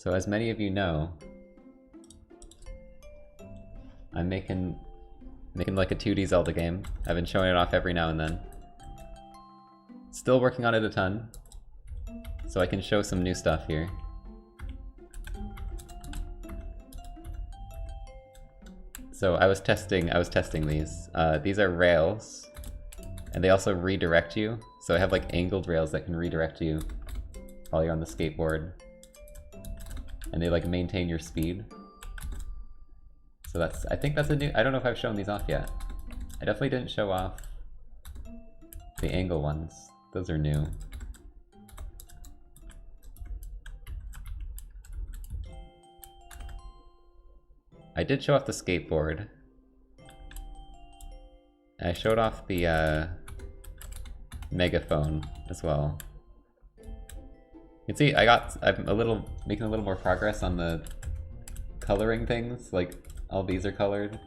So as many of you know, I'm making like a 2D Zelda game. I've been showing it off every now and then. Still working on it a ton, so I can show some new stuff here. So I was testing these. These are rails, and they also redirect you. So I have like angled rails that can redirect you while you're on the skateboard. And they like maintain your speed. So that's, I think that's a new, I don't know if I've shown these off yet. I definitely didn't show off the angle ones. Those are new. I did show off the skateboard. And I showed off the megaphone as well. You can see I'm making a little more progress on the coloring things, like all these are colored.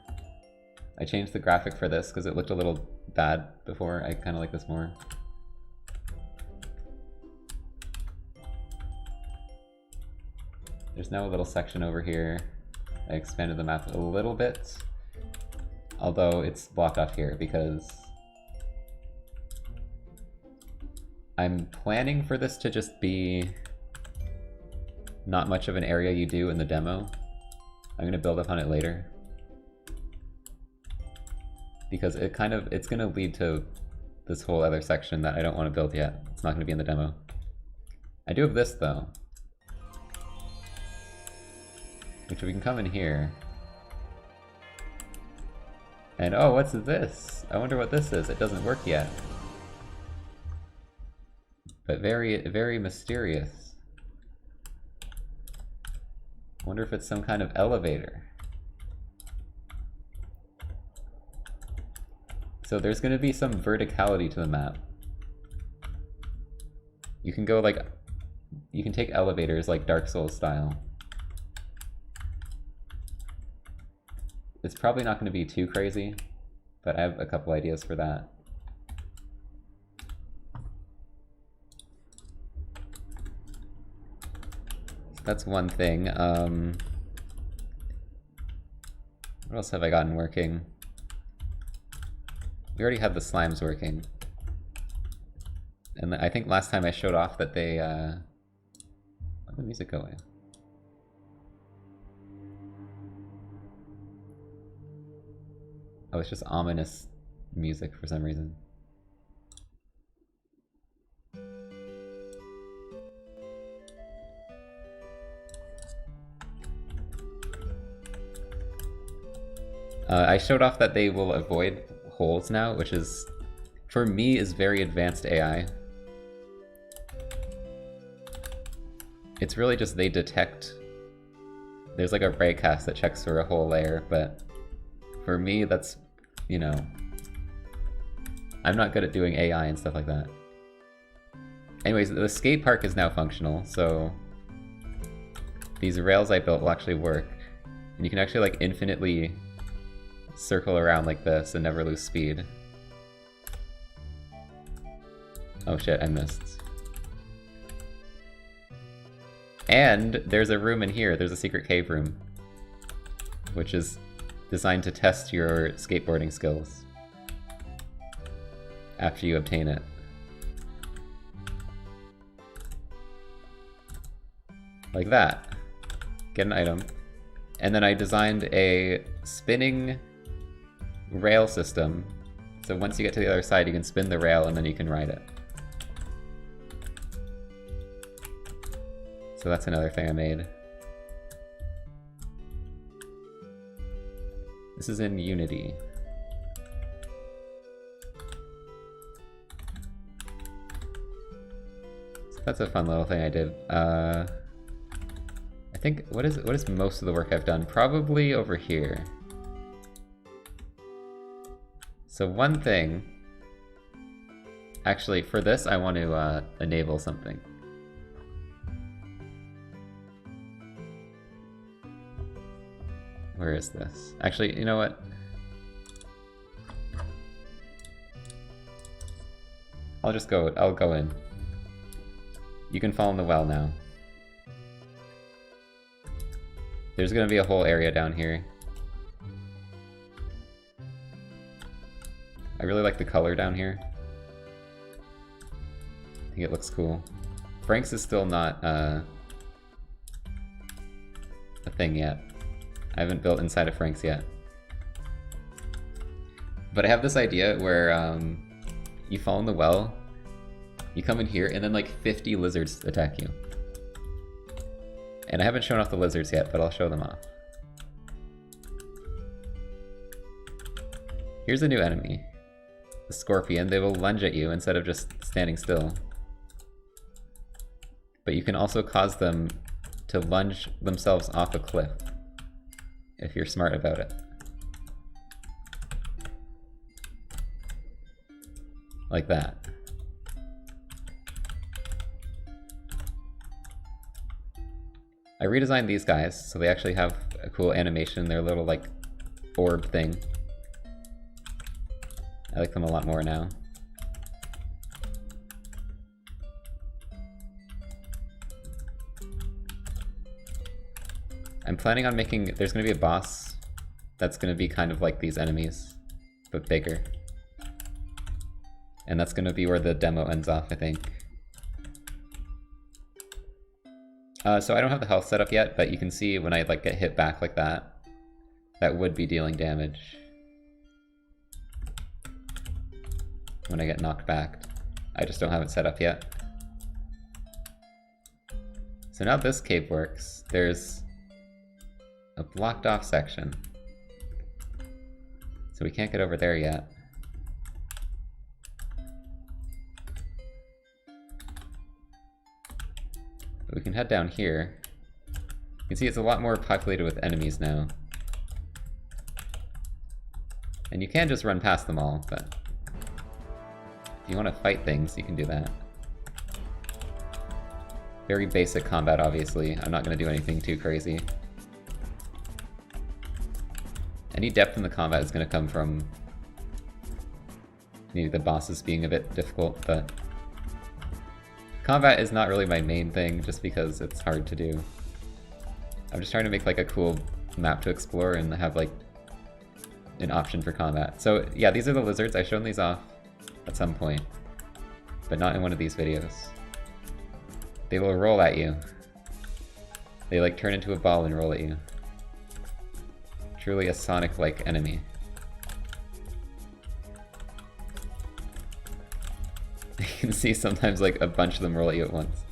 I changed the graphic for this because it looked a little bad before. I kind of like this more. There's now a little section over here. I expanded the map a little bit, although it's blocked off here because I'm planning for this to just be not much of an area you do in the demo. I'm gonna build upon it later. Because it's gonna lead to this whole other section that I don't want to build yet. It's not gonna be in the demo. I do have this though. Which we can come in here. And oh, what's this? I wonder what this is. It doesn't work yet. But very, very mysterious. Wonder if it's some kind of elevator. So there's gonna be some verticality to the map. You can go like, you can take elevators like Dark Souls style. It's probably not gonna be too crazy, but I have a couple ideas for that. That's one thing. What else have I gotten working? We already had the slimes working. And I think last time I showed off that they, where'd the music go in? Oh, it's just ominous music for some reason. I showed off that they will avoid holes now, which is, for me, is very advanced AI. It's really just they detect... There's like a raycast that checks for a whole layer, but for me, that's, you know... I'm not good at doing AI and stuff like that. Anyways, the skate park is now functional, so... These rails I built will actually work. And you can actually like infinitely circle around like this and never lose speed. Oh shit, I missed. And there's a room in here, there's a secret cave room, which is designed to test your skateboarding skills after you obtain it. Like that. Get an item. And then I designed a spinning rail system, so once you get to the other side you can spin the rail and then you can ride it. So that's another thing I made. This is in Unity. So that's a fun little thing I did. I think, what is most of the work I've done? Probably over here. So one thing, actually for this I want to enable something. Where is this? Actually, you know what? I'll go in. You can fall in the well now. There's gonna be a whole area down here. I really like the color down here. I think it looks cool. Frank's is still not a thing yet. I haven't built inside of Frank's yet. But I have this idea where you fall in the well, you come in here, and then like 50 lizards attack you. And I haven't shown off the lizards yet, but I'll show them off. Here's a new enemy. The scorpion. They will lunge at you instead of just standing still. But you can also cause them to lunge themselves off a cliff, if you're smart about it. Like that. I redesigned these guys, so they actually have a cool animation, their little like orb thing. I like them a lot more now. I'm planning on making, there's going to be a boss that's going to be kind of like these enemies, but bigger. And that's going to be where the demo ends off, I think. So I don't have the health set up yet, but you can see when I like get hit back like that, that would be dealing damage. When I get knocked back. I just don't have it set up yet. So now this cave works. There's a blocked off section. So we can't get over there yet. But we can head down here. You can see it's a lot more populated with enemies now. And you can just run past them all, but if you want to fight things, you can do that. Very basic combat, obviously. I'm not going to do anything too crazy. Any depth in the combat is going to come from maybe the bosses being a bit difficult, but combat is not really my main thing, just because it's hard to do. I'm just trying to make like a cool map to explore and have like an option for combat. So yeah, these are the lizards. I've shown these off at some point, but not in one of these videos. They will roll at you. They like turn into a ball and roll at you. Truly a Sonic-like enemy. You can see sometimes like a bunch of them roll at you at once.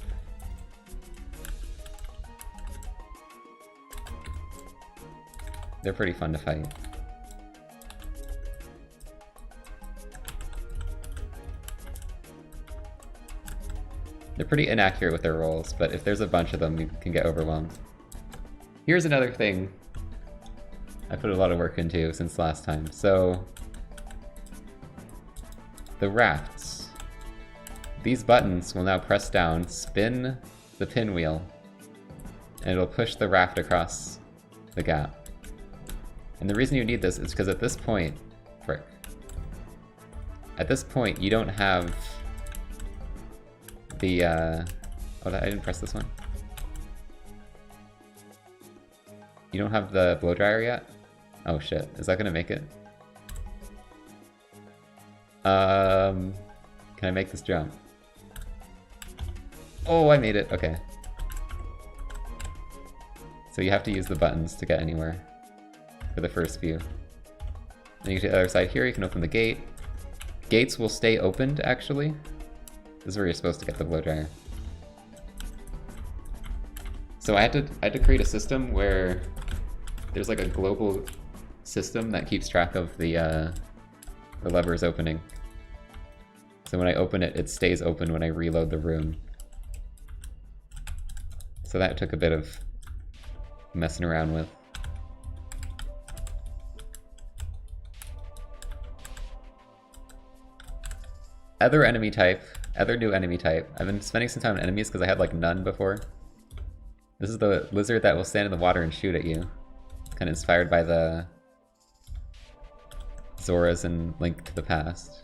They're pretty fun to fight. They're pretty inaccurate with their rolls, but if there's a bunch of them, you can get overwhelmed. Here's another thing I put a lot of work into since last time. So, the rafts. These buttons will now press down, spin the pinwheel, and it'll push the raft across the gap. And the reason you need this is because at this point, at this point you don't have the, oh, I didn't press this one. You don't have the blow dryer yet? Oh shit, is that gonna make it? Can I make this jump? Oh, I made it, okay. So you have to use the buttons to get anywhere for the first few. Then you get to the other side here, you can open the gate. Gates will stay opened, actually. This is where you're supposed to get the blow dryer. So I had to create a system where there's like a global system that keeps track of the levers opening. So when I open it, it stays open when I reload the room. So that took a bit of messing around with. Other enemy type, other new enemy type. I've been spending some time on enemies because I had like none before. This is the lizard that will stand in the water and shoot at you. Kind of inspired by the Zoras in Link to the Past.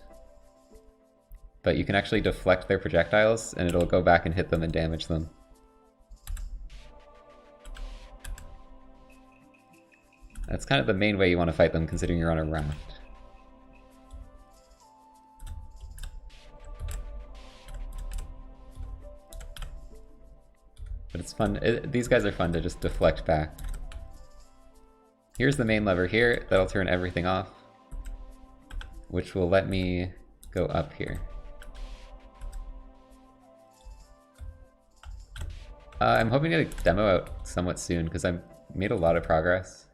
But you can actually deflect their projectiles and it'll go back and hit them and damage them. That's kind of the main way you want to fight them, considering you're on a raft. But it's fun. These guys are fun to just deflect back. Here's the main lever here. That'll turn everything off, which will let me go up here. I'm hoping to demo out somewhat soon because I've made a lot of progress.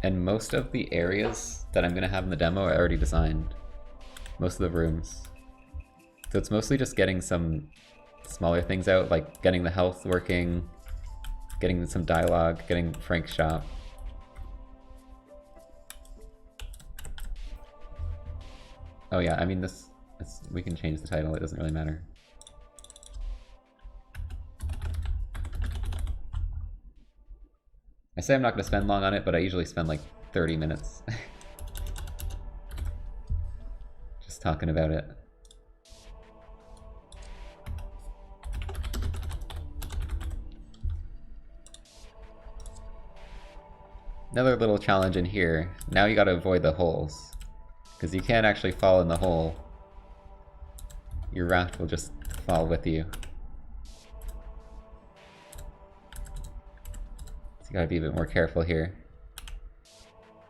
And most of the areas that I'm going to have in the demo are already designed. Most of the rooms. So it's mostly just getting some smaller things out, like getting the health working, getting some dialogue, getting Frank's shop. Oh yeah, I mean this we can change the title, it doesn't really matter. I say I'm not going to spend long on it, but I usually spend like 30 minutes. Just talking about it. Another little challenge in here. Now you gotta avoid the holes, because you can't actually fall in the hole. Your raft will just fall with you. So you gotta be a bit more careful here.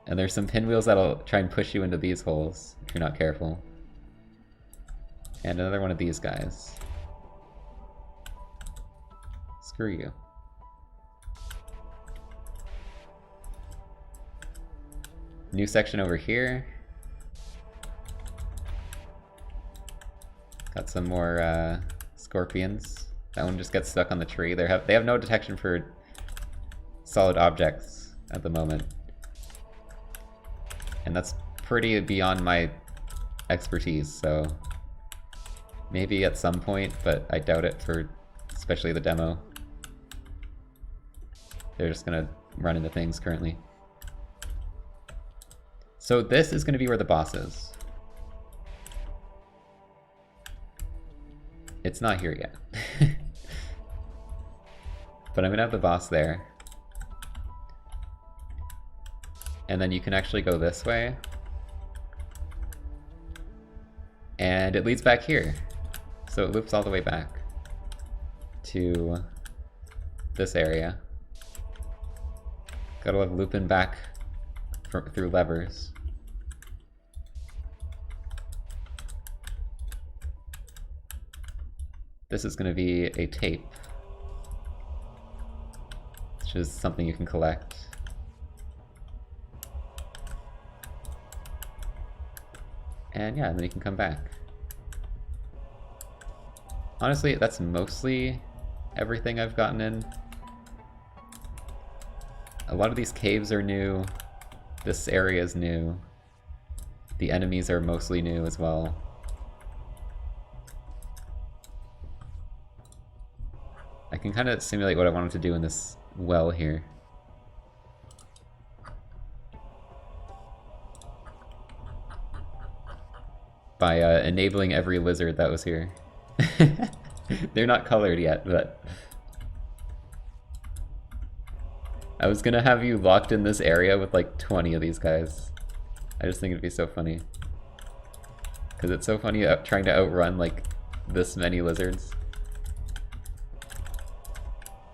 And there's some pinwheels that'll try and push you into these holes if you're not careful. And another one of these guys. Screw you. New section over here. Got some more scorpions. That one just gets stuck on the tree. They have no detection for solid objects at the moment. And that's pretty beyond my expertise, so maybe at some point, but I doubt it for especially the demo. They're just gonna run into things currently. So this is gonna be where the boss is. It's not here yet. But I'm gonna have the boss there. And then you can actually go this way. And it leads back here. So it loops all the way back to this area. Gotta love looping back through levers. This is going to be a tape, which is something you can collect. And yeah, and then you can come back. Honestly, that's mostly everything I've gotten in. A lot of these caves are new. This area is new. The enemies are mostly new as well. I can kind of simulate what I wanted to do in this well here. By enabling every lizard that was here. They're not colored yet, but... I was gonna have you locked in this area with like 20 of these guys. I just think it'd be so funny. Because it's so funny trying to outrun like this many lizards.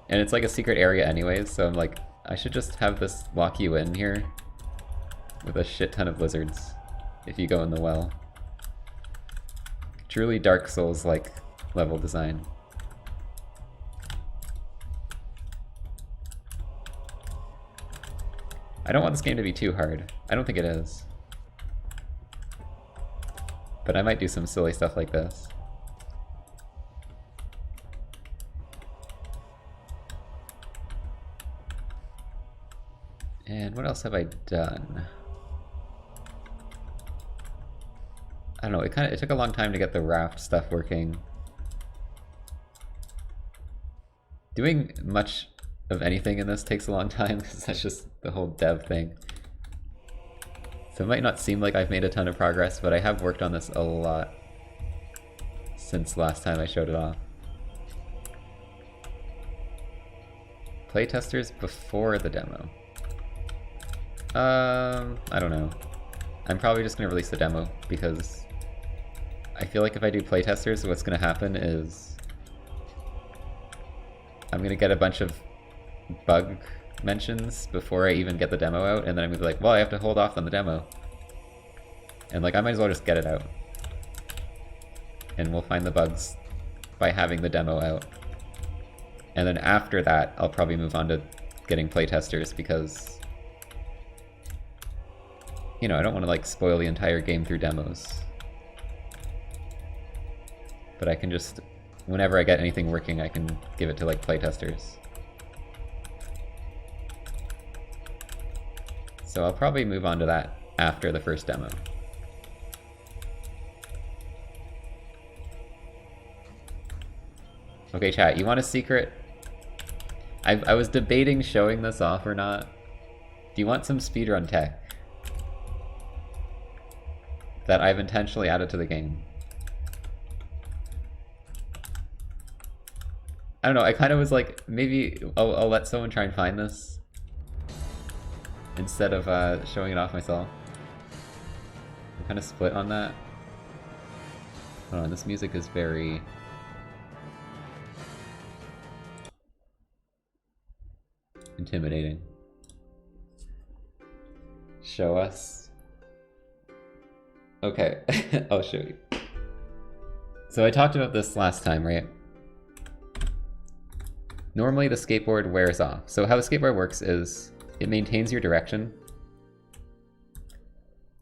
And it's like a secret area anyways, so I'm like, I should just have this lock you in here with a shit ton of lizards if you go in the well. Truly Dark Souls-like level design. I don't want this game to be too hard. I don't think it is. But I might do some silly stuff like this. And what else have I done? I don't know, it took a long time to get the raft stuff working. Doing much of anything in this takes a long time, because that's just the whole dev thing. So it might not seem like I've made a ton of progress, but I have worked on this a lot since last time I showed it off. Playtesters before the demo. I don't know. I'm probably just gonna release the demo because I feel like if I do playtesters, what's gonna happen is I'm gonna get a bunch of bug mentions before I even get the demo out, and then I'm gonna be like, well, I have to hold off on the demo. And like, I might as well just get it out. And we'll find the bugs by having the demo out. And then after that, I'll probably move on to getting playtesters because, you know, I don't want to like spoil the entire game through demos. But I can just, whenever I get anything working, I can give it to like playtesters. So I'll probably move on to that after the first demo. Okay, chat, you want a secret? I was debating showing this off or not. Do you want some speedrun tech that I've intentionally added to the game? I don't know, I kind of was like, maybe I'll let someone try and find this instead of showing it off myself. I'm kind of split on that. Hold on, this music is very... intimidating. Show us. Okay, I'll show you. So I talked about this last time, right? Normally the skateboard wears off. So how the skateboard works is it maintains your direction.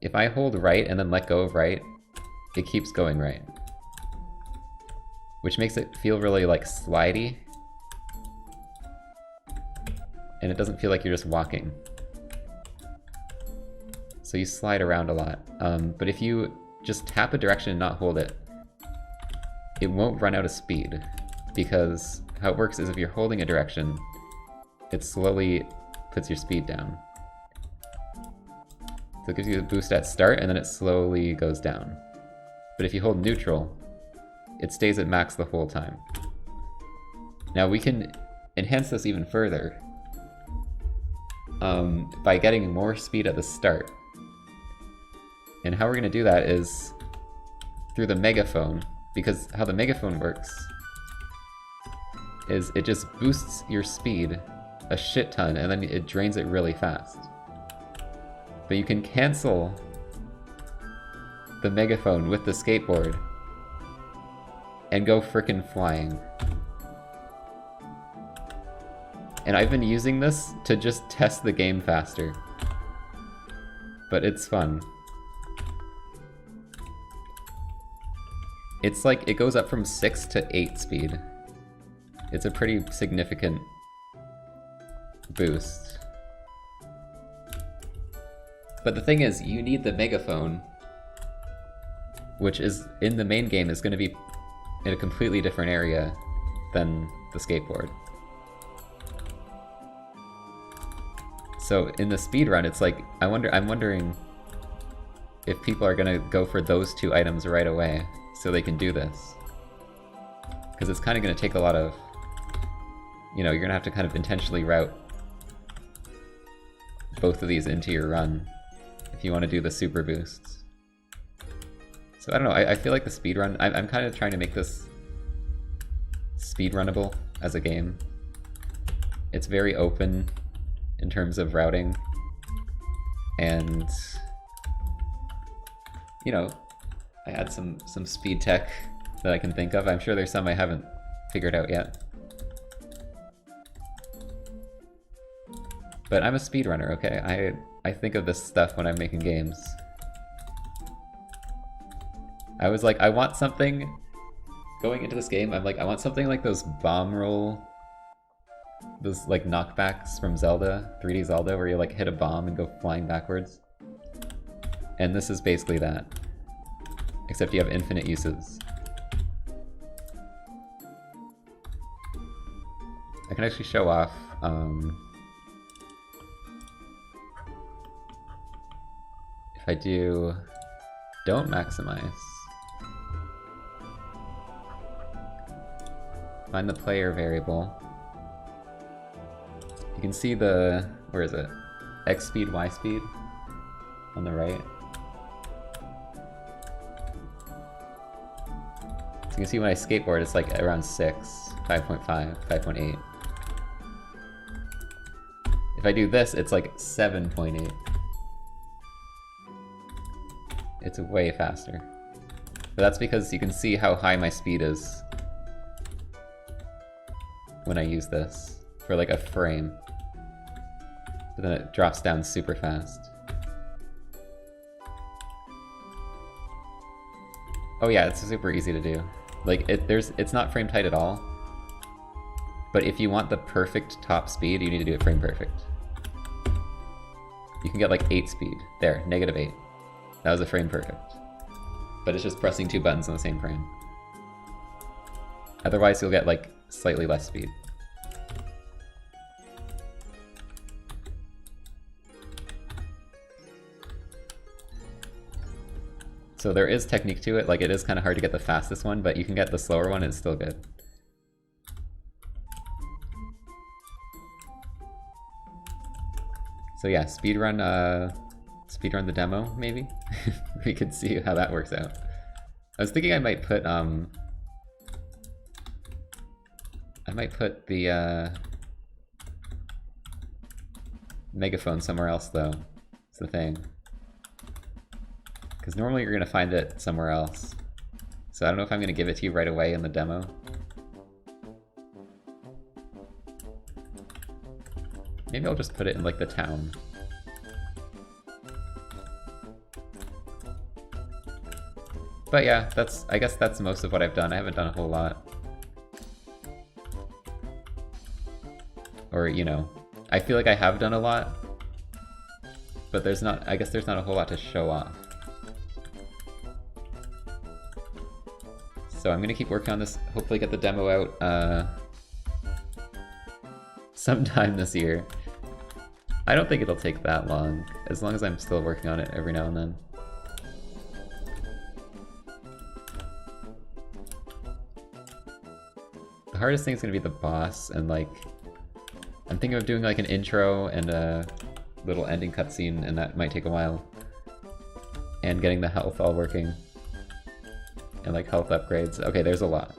If I hold right and then let go of right, it keeps going right. Which makes it feel really like slidey. And it doesn't feel like you're just walking. So you slide around a lot. But if you just tap a direction and not hold it, it won't run out of speed. Because how it works is if you're holding a direction, it slowly puts your speed down. So it gives you a boost at start and then it slowly goes down. But if you hold neutral, it stays at max the whole time. Now we can enhance this even further. By getting more speed at the start. And how we're going to do that is through the megaphone, because how the megaphone works is it just boosts your speed a shit ton and then it drains it really fast. But you can cancel the megaphone with the skateboard and go frickin' flying. And I've been using this to just test the game faster. But it's fun. It's like, it goes up from 6 to 8 speed. It's a pretty significant boost. But the thing is, you need the megaphone, which is, in the main game, is going to be in a completely different area than the skateboard. So in the speedrun, it's like, I'm wondering if people are gonna go for those two items right away so they can do this. Because it's kind of gonna take a lot of, you know, you're gonna have to kind of intentionally route both of these into your run if you want to do the super boosts. So I don't know, I feel like the speedrun, I'm kind of trying to make this speedrunnable as a game. It's very open in terms of routing, and you know, I had some speed tech that I can think of. I'm sure there's some I haven't figured out yet. But I'm a speedrunner, okay? I think of this stuff when I'm making games. I was like, I want something, going into this game, I'm like, I want something like those bomb roll, those like knockbacks from Zelda, 3D Zelda, where you like hit a bomb and go flying backwards. And this is basically that. Except you have infinite uses. I can actually show off, if I do don't maximize, find the player variable, you can see the, where is it? X speed, Y speed on the right. So you can see when I skateboard, it's like around 6, 5.5, 5.8. If I do this, it's like 7.8. It's way faster. But that's because you can see how high my speed is when I use this for like a frame. But then it drops down super fast. Oh yeah, it's super easy to do. Like it's not frame tight at all. But if you want the perfect top speed, you need to do it frame perfect. You can get like 8 speed. There, -8. That was a frame perfect. But it's just pressing 2 buttons on the same frame. Otherwise you'll get like slightly less speed. So there is technique to it, like it is kind of hard to get the fastest one, but you can get the slower one, it's still good. So yeah, speedrun the demo, maybe? We could see how that works out. I was thinking I might put the megaphone somewhere else though. It's the thing. Because normally you're gonna find it somewhere else. So I don't know if I'm gonna give it to you right away in the demo. Maybe I'll just put it in like the town. But yeah, I guess that's most of what I've done. I haven't done a whole lot. Or, you know, I feel like I have done a lot, but I guess there's not a whole lot to show off. So I'm gonna keep working on this, hopefully get the demo out sometime this year. I don't think it'll take that long, as long as I'm still working on it every now and then. The hardest thing is gonna be the boss, and like, I'm thinking of doing like an intro and a little ending cutscene, and that might take a while. And getting the health all working. And like health upgrades. Okay, there's a lot.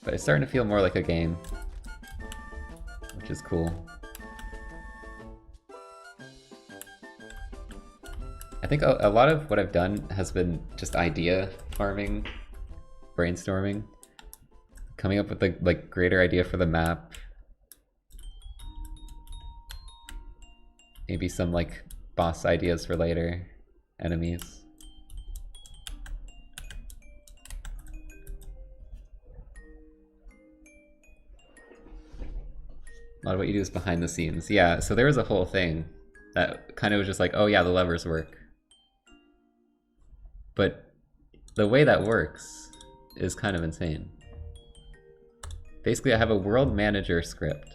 But it's starting to feel more like a game, which is cool. I think a lot of what I've done has been just idea farming, brainstorming, coming up with the like greater idea for the map. Maybe some like boss ideas for later, enemies. A lot of what you do is behind the scenes. Yeah, so there was a whole thing that kind of was just like, oh yeah, the levers work. But the way that works is kind of insane. Basically, I have a world manager script.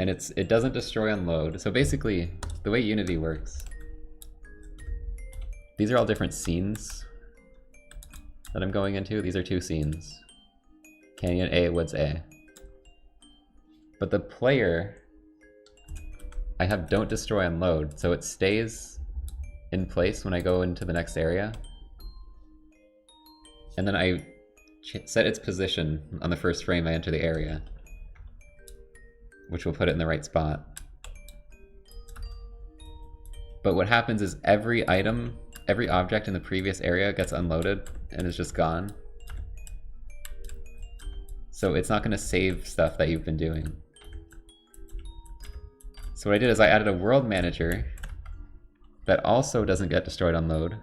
And it doesn't destroy on load. So basically, the way Unity works, these are all different scenes that I'm going into. These are 2 scenes. Canyon A, Woods A. But the player, I have don't destroy on load, so it stays in place when I go into the next area. And then I set its position on the first frame I enter the area, which will put it in the right spot. But what happens is every item, every object in the previous area gets unloaded and is just gone. So it's not going to save stuff that you've been doing. So what I did is I added a world manager that also doesn't get destroyed on load.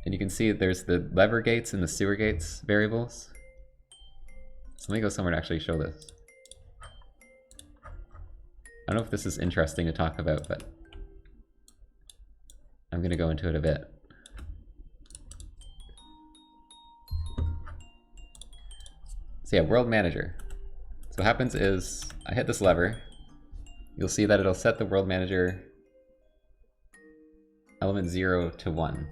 And you can see there's the lever gates and the sewer gates variables. So let me go somewhere to actually show this. I don't know if this is interesting to talk about, but I'm going to go into it a bit. So yeah, world manager. So what happens is I hit this lever. You'll see that it'll set the world manager element 0 to 1.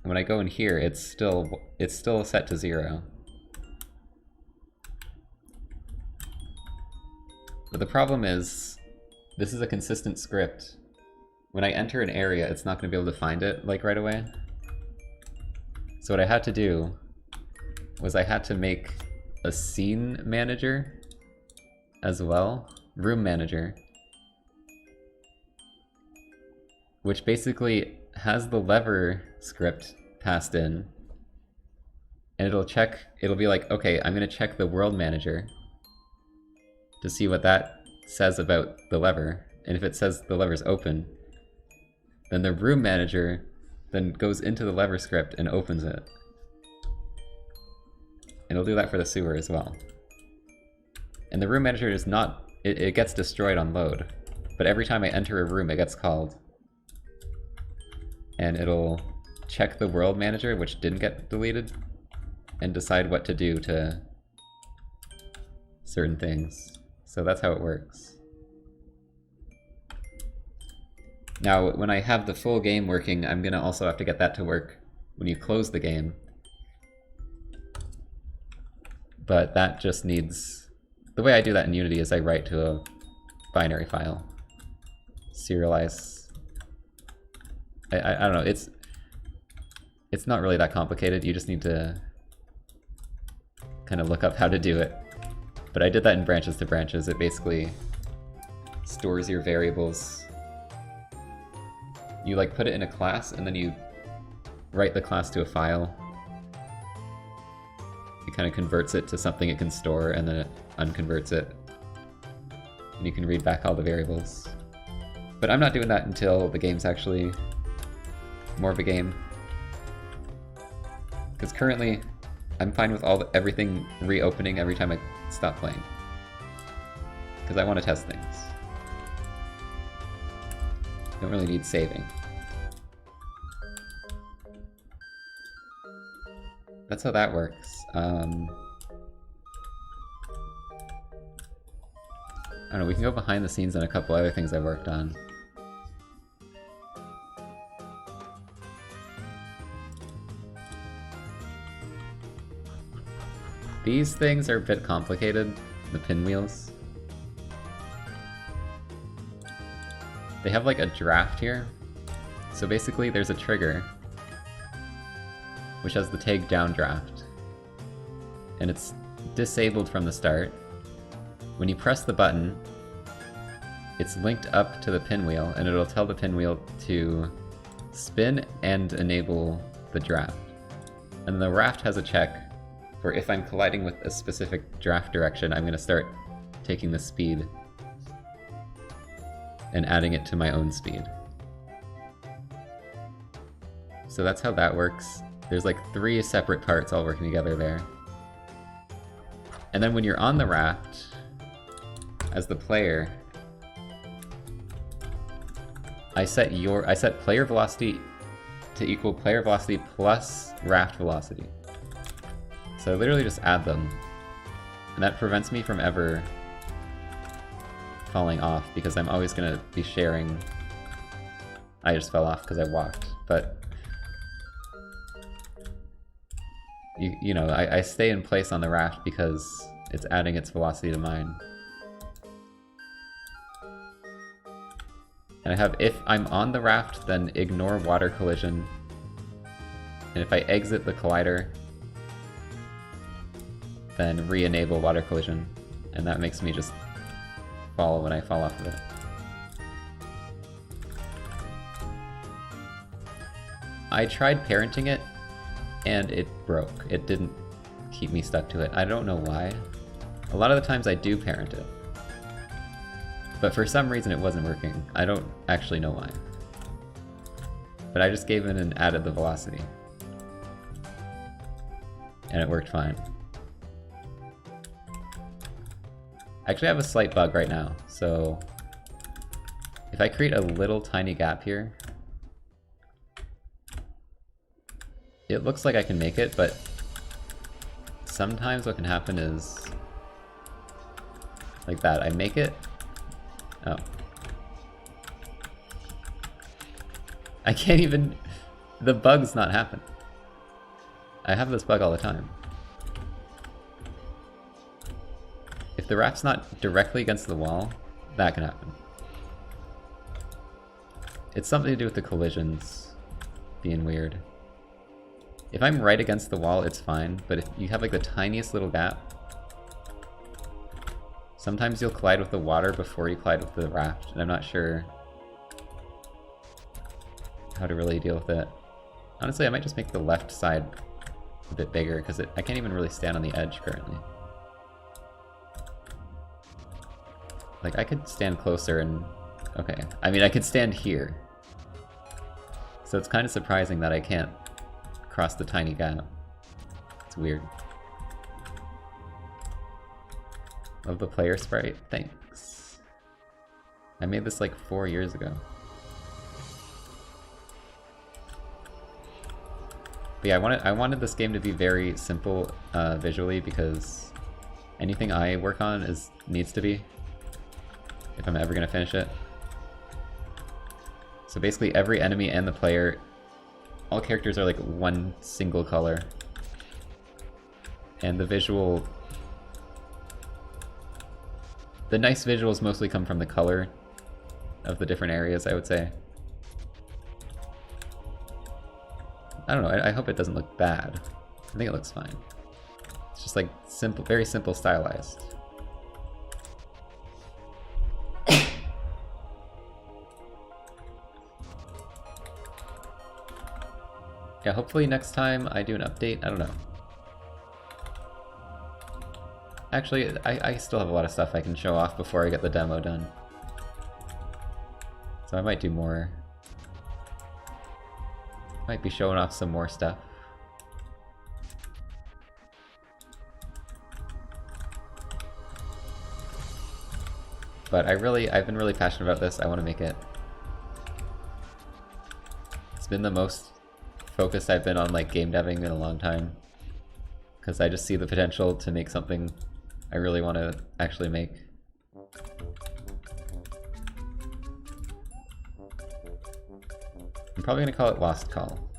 when I go in here, it's still set to 0. But the problem is, this is a consistent script. When I enter an area, it's not going to be able to find it, like, right away. So what I had to do was I had to make a scene manager as well, room manager, which basically has the lever script passed in, and it'll be like, okay, I'm going to check the world manager to see what that says about the lever, and if it says the lever's open, then the room manager then goes into the lever script and opens it. And it'll do that for the sewer as well. And the room manager is not, it gets destroyed on load, but every time I enter a room it gets called. And it'll check the world manager, which didn't get deleted, and decide what to do to certain things. So that's how it works. Now, when I have the full game working, I'm gonna also have to get that to work when you close the game. But that just needs... The way I do that in Unity is I write to a binary file. Serialize. I don't know, it's not really that complicated, you just need to kind of look up how to do it. But I did that in branches to branches. It basically stores your variables. You like put it in a class and then you write the class to a file. It kind of converts it to something it can store and then it unconverts it. And you can read back all the variables. But I'm not doing that until the game's actually more of a game. Because currently, I'm fine with everything reopening every time I stop playing. Because I want to test things. Don't really need saving. That's how that works. I don't know, we can go behind the scenes on a couple other things I've worked on. These things are a bit complicated, the pinwheels. They have like a draft here. So basically there's a trigger which has the tag downdraft. And it's disabled from the start. When you press the button, it's linked up to the pinwheel and it'll tell the pinwheel to spin and enable the draft. And the raft has a check for if I'm colliding with a specific draft direction, I'm going to start taking the speed and adding it to my own speed. So that's how that works. There's like 3 separate parts all working together there. And then when you're on the raft, as the player, I set player velocity to equal player velocity plus raft velocity. So I literally just add them, and that prevents me from ever falling off because I'm always going to be sharing. I just fell off because I walked, but you know, I stay in place on the raft because it's adding its velocity to mine. And I have, if I'm on the raft, then ignore water collision. And if I exit the collider, then re-enable water collision. And that makes me just fall when I fall off of it. I tried parenting it, and it broke. It didn't keep me stuck to it. I don't know why. A lot of the times I do parent it. But for some reason it wasn't working. I don't actually know why. But I just gave in and added the velocity. And it worked fine. I actually have a slight bug right now, so if I create a little tiny gap here, it looks like I can make it, but sometimes what can happen is like that. I make it. Oh. I can't even... The bug's not happening. I have this bug all the time. If the raft's not directly against the wall, that can happen. It's something to do with the collisions being weird. If I'm right against the wall, it's fine, but if you have like the tiniest little gap, sometimes you'll collide with the water before you collide with the raft, and I'm not sure how to really deal with it. Honestly, I might just make the left side a bit bigger, because I can't even really stand on the edge currently. Like, I could stand closer and... Okay, I mean, I could stand here. So it's kind of surprising that I can't cross the tiny gap. It's weird. Love the player sprite, thanks. I made this like 4 years ago. But yeah, I wanted this game to be very simple visually, because anything I work on needs to be, if I'm ever gonna finish it. So basically every enemy and the player, all characters are like one single color. And the nice visuals mostly come from the color of the different areas, I would say. I don't know, I hope it doesn't look bad. I think it looks fine. It's just like simple, very simple stylized. Yeah, hopefully next time I do an update, I don't know. Actually, I still have a lot of stuff I can show off before I get the demo done. So I might do more. Might be showing off some more stuff. But I've been really passionate about this. I want to make it. It's been the most focused I've been on like game deving in a long time, because I just see the potential to make something I really want to actually make. I'm probably gonna call it Lost Call.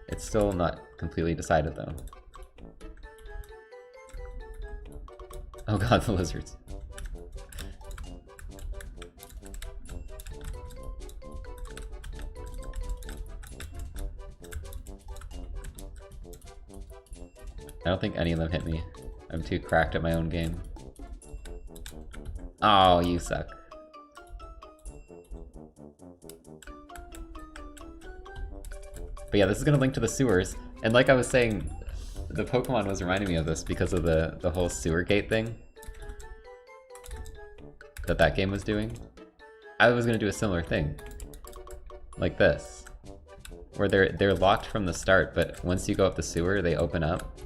It's still not completely decided though. Oh god, the lizards. I don't think any of them hit me. I'm too cracked at my own game. Oh, you suck. But yeah, this is gonna link to the sewers, and like I was saying, the Pokemon was reminding me of this because of the whole sewer gate thing that game was doing. I was gonna do a similar thing, like this, where they're locked from the start, but once you go up the sewer, they open up.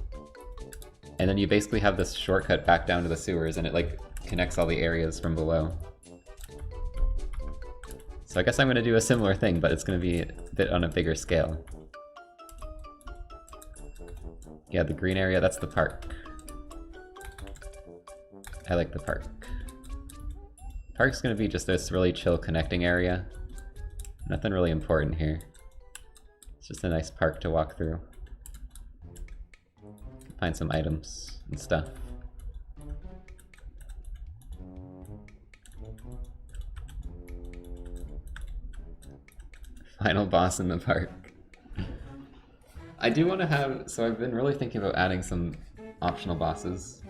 And then you basically have this shortcut back down to the sewers, and it like connects all the areas from below. So I guess I'm going to do a similar thing, but it's going to be a bit on a bigger scale. Yeah, the green area, that's the park. I like the park. Park's going to be just this really chill connecting area. Nothing really important here. It's just a nice park to walk through. Find some items and stuff. Final boss in the park. I do want to have, so I've been really thinking about adding some optional bosses.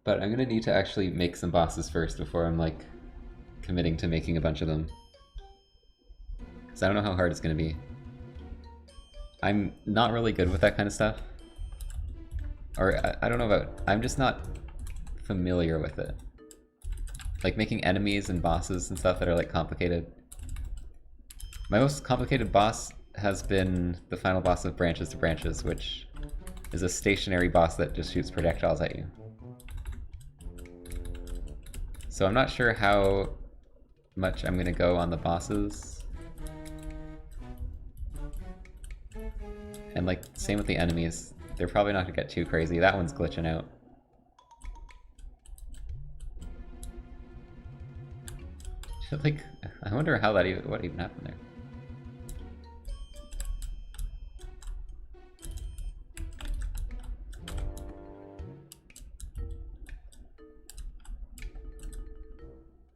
But I'm gonna need to actually make some bosses first before I'm like committing to making a bunch of them. Because I don't know how hard it's gonna be. I'm not really good with that kind of stuff. Or I don't know about, I'm just not familiar with it. Like making enemies and bosses and stuff that are like complicated. My most complicated boss has been the final boss of Branches to Branches, which is a stationary boss that just shoots projectiles at you. So I'm not sure how much I'm gonna go on the bosses. And like, same with the enemies. They're probably not gonna get too crazy. That one's glitching out. Like, I wonder how that what even happened there.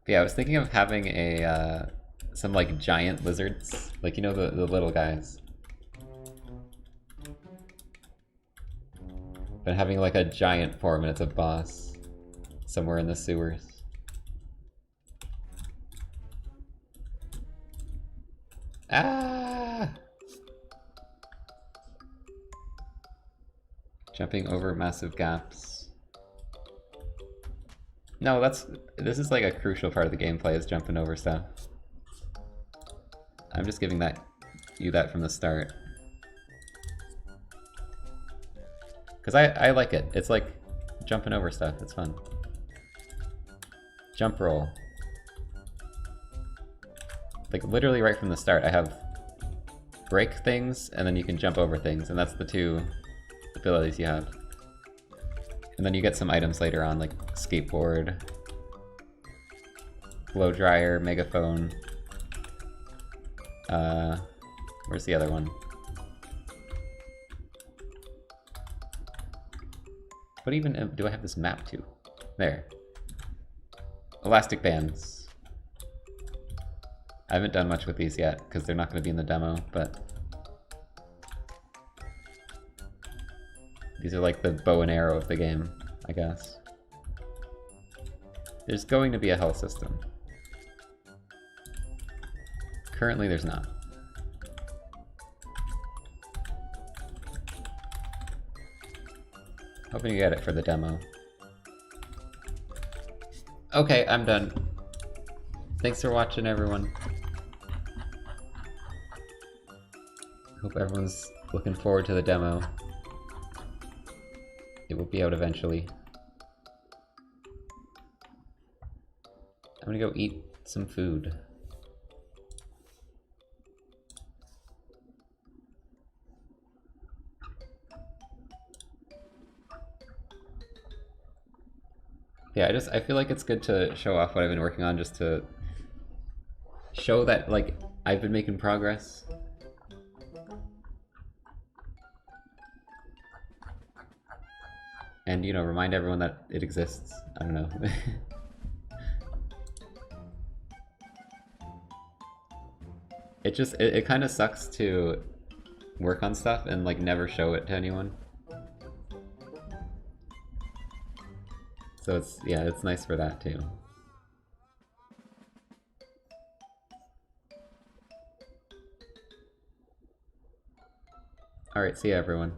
But yeah, I was thinking of having a some like giant lizards, like you know the little guys. But having like a giant form and it's a boss somewhere in the sewers. Ah! Jumping over massive gaps. No, this is like a crucial part of the gameplay is jumping over stuff. I'm just giving you that from the start. Because I like it. It's like jumping over stuff. It's fun. Jump roll. Like literally right from the start, I have break things and then you can jump over things, and that's the two abilities you have. And then you get some items later on, like skateboard, blow dryer, megaphone. Where's the other one? What even do I have this map to? There. Elastic bands. I haven't done much with these yet, because they're not going to be in the demo, but... These are like the bow and arrow of the game, I guess. There's going to be a health system. Currently there's not. Hoping you get it for the demo. Okay, I'm done. Thanks for watching, everyone. Hope everyone's looking forward to the demo. It will be out eventually. I'm gonna go eat some food. Yeah, I feel like it's good to show off what I've been working on, just to show that, like, I've been making progress. And, you know, remind everyone that it exists. I don't know. It kind of sucks to work on stuff and, like, never show it to anyone. So yeah, it's nice for that too. Alright, see ya everyone.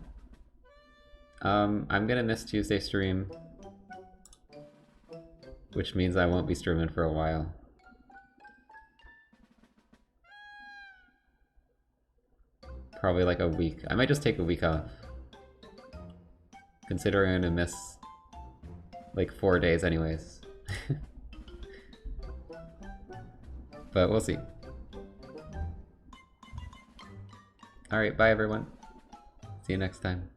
I'm gonna miss Tuesday stream, which means I won't be streaming for a while. Probably like a week. I might just take a week off, considering I'm gonna miss like 4 days anyways. But we'll see. Alright, bye everyone. See you next time.